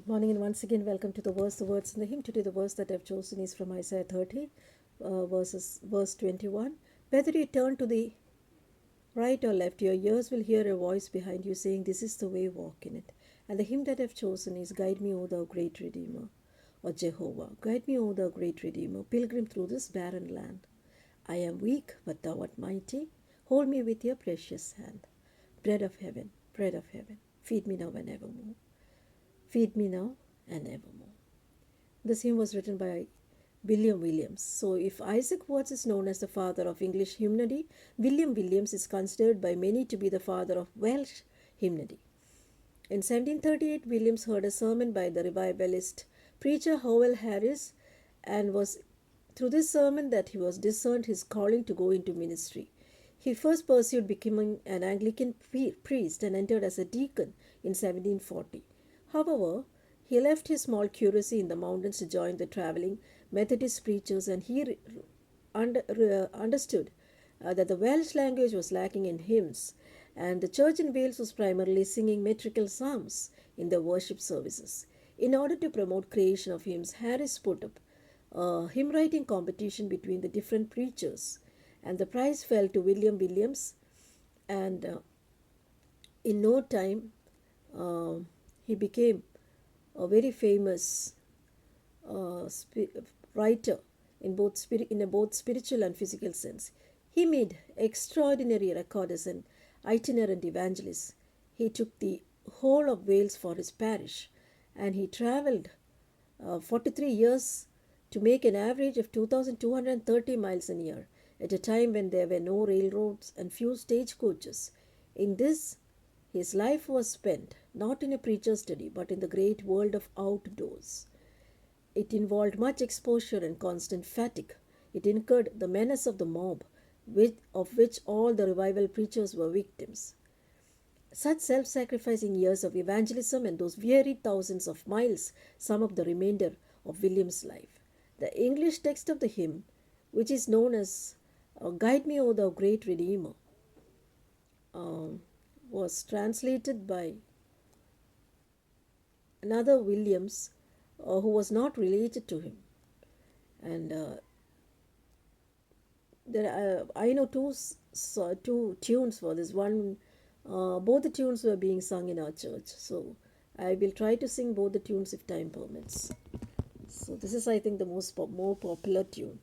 Good morning, and once again, welcome to the verse, the words in the hymn. Today, the verse that I've chosen is from Isaiah 30, verse 21. Whether you turn to the right or left, your ears will hear a voice behind you saying, "This is the way, walk in it." And the hymn that I've chosen is, "Guide me, O thou great Redeemer," or Jehovah. Guide me, O thou great Redeemer, pilgrim through this barren land. I am weak, but thou art mighty. Hold me with your precious hand. Bread of heaven, feed me now and evermore. Feed me now and evermore. This hymn was written by William Williams. So, if Isaac Watts is known as the father of English hymnody, William Williams is considered by many to be the father of Welsh hymnody. In 1738, Williams heard a sermon by the revivalist preacher Howell Harris, and was through this sermon that he was discerned his calling to go into ministry. He first pursued becoming an Anglican priest and entered as a deacon in 1740. However, he left his small curacy in the mountains to join the traveling Methodist preachers, and he understood that the Welsh language was lacking in hymns, and the church in Wales was primarily singing metrical psalms in their worship services. In order to promote creation of hymns, Harris put up a hymn writing competition between the different preachers, and the prize fell to William Williams. And in no time, uh, he became a very famous uh, writer in a both spiritual and physical sense. He made extraordinary record as an itinerant evangelist. He took the whole of Wales for his parish, and he travelled 43 years to make an average of 2,230 miles a year at a time when there were no railroads and few stagecoaches. In this, his life was spent not in a preacher's study but in the great world of outdoors. It involved much exposure and constant fatigue. It incurred the menace of the mob, of which all the revival preachers were victims. Such self sacrificing years of evangelism and those weary thousands of miles sum up the remainder of William's life. The English text of the hymn, which is known as Guide Me, O Thou Great Redeemer, um, was translated by another Williams who was not related to him. And I know two tunes for this. One, both the tunes were being sung in our church. So I will try to sing both the tunes if time permits. So this is, I think, the more popular tune.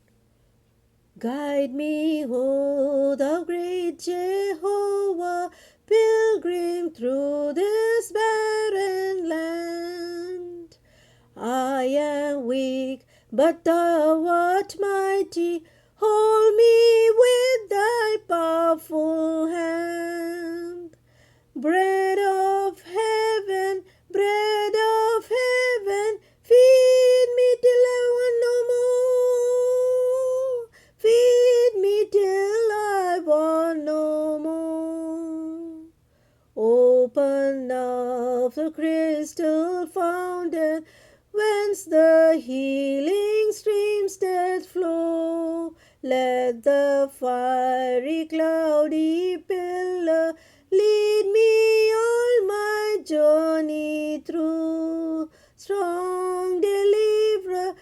Guide me, O thou great Jehovah, pilgrim through this barren land. I am weak, but thou art mighty. Hold me with thy powerful hand. Bread of heaven, feed me till I want no more. Feed me till I want no more. Open now the crystal fountain, whence the healing streams that flow. Let the fiery cloudy pillar lead me all my journey through. Strong deliverer,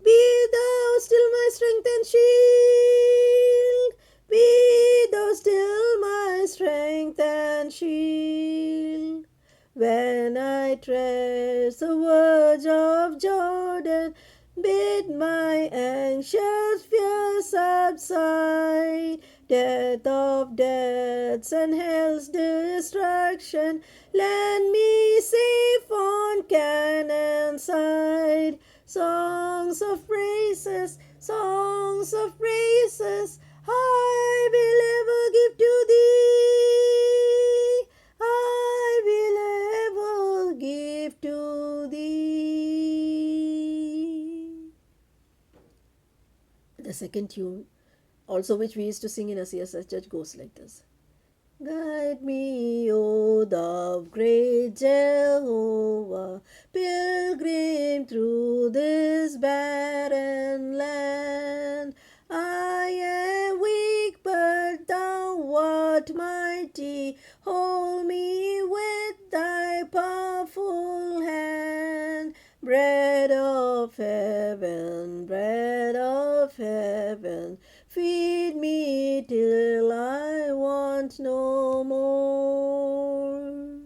be thou still my strength and shield. Be thou still my strength and shield. When I tread the verge of Jordan, bid my anxious fears subside. Death of deaths and hell's destruction, land me safe on Canaan's side. Songs of praises, I will ever give to thee. I will ever give to thee. The second tune, also which we used to sing in a CSS church, goes like this. Guide me, O thou great Jehovah, pilgrim through this barren land. I am weak, but thou art mighty. Hold me with thy power. full hand. Bread of heaven, feed me till I want no more.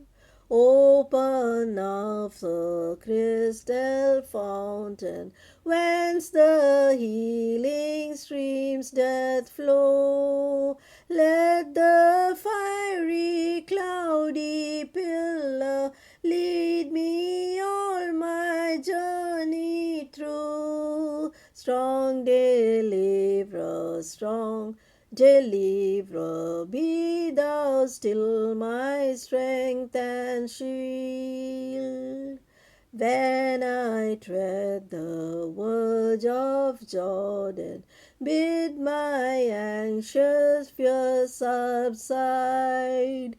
Open of the crystal fountain, whence the healing streams doth flow. Let the fiery, cloudy pillar lead me all my journey through. Strong deliverer, be thou still my strength and shield. When I tread the verge of Jordan, bid my anxious fears subside.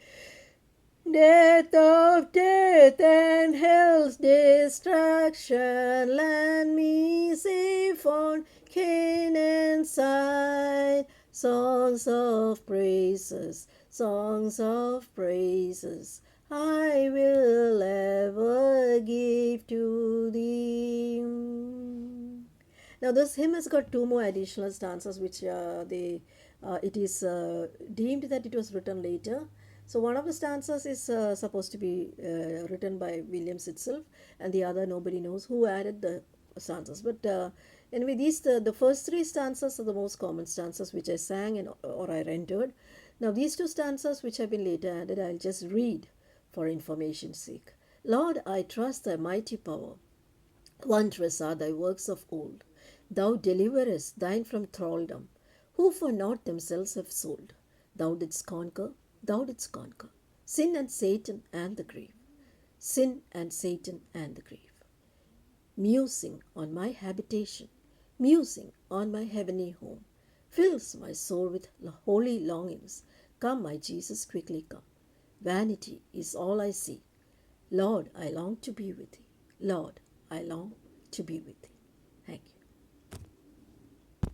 Death of death and hell's destruction, land me safe on Canaan's side. Songs of praises, I will ever give to thee. Now, this hymn has got two more additional stanzas, which it is deemed that it was written later. So, one of the stanzas is supposed to be written by Williams itself, and the other nobody knows who added the stanzas. But anyway, the first three stanzas are the most common stanzas which I sang or I rendered. Now, these two stanzas which have been later added, I'll just read for information's sake. Lord, I trust thy mighty power. Wondrous are thy works of old. Thou deliverest thine from thraldom, who for naught themselves have sold. Thou didst conquer, sin and Satan and the grave. Sin and Satan and the grave. Musing on my habitation, musing on my heavenly home, fills my soul with holy longings. Come, my Jesus, quickly come. Vanity is all I see. Lord, I long to be with thee. Lord, I long to be with thee.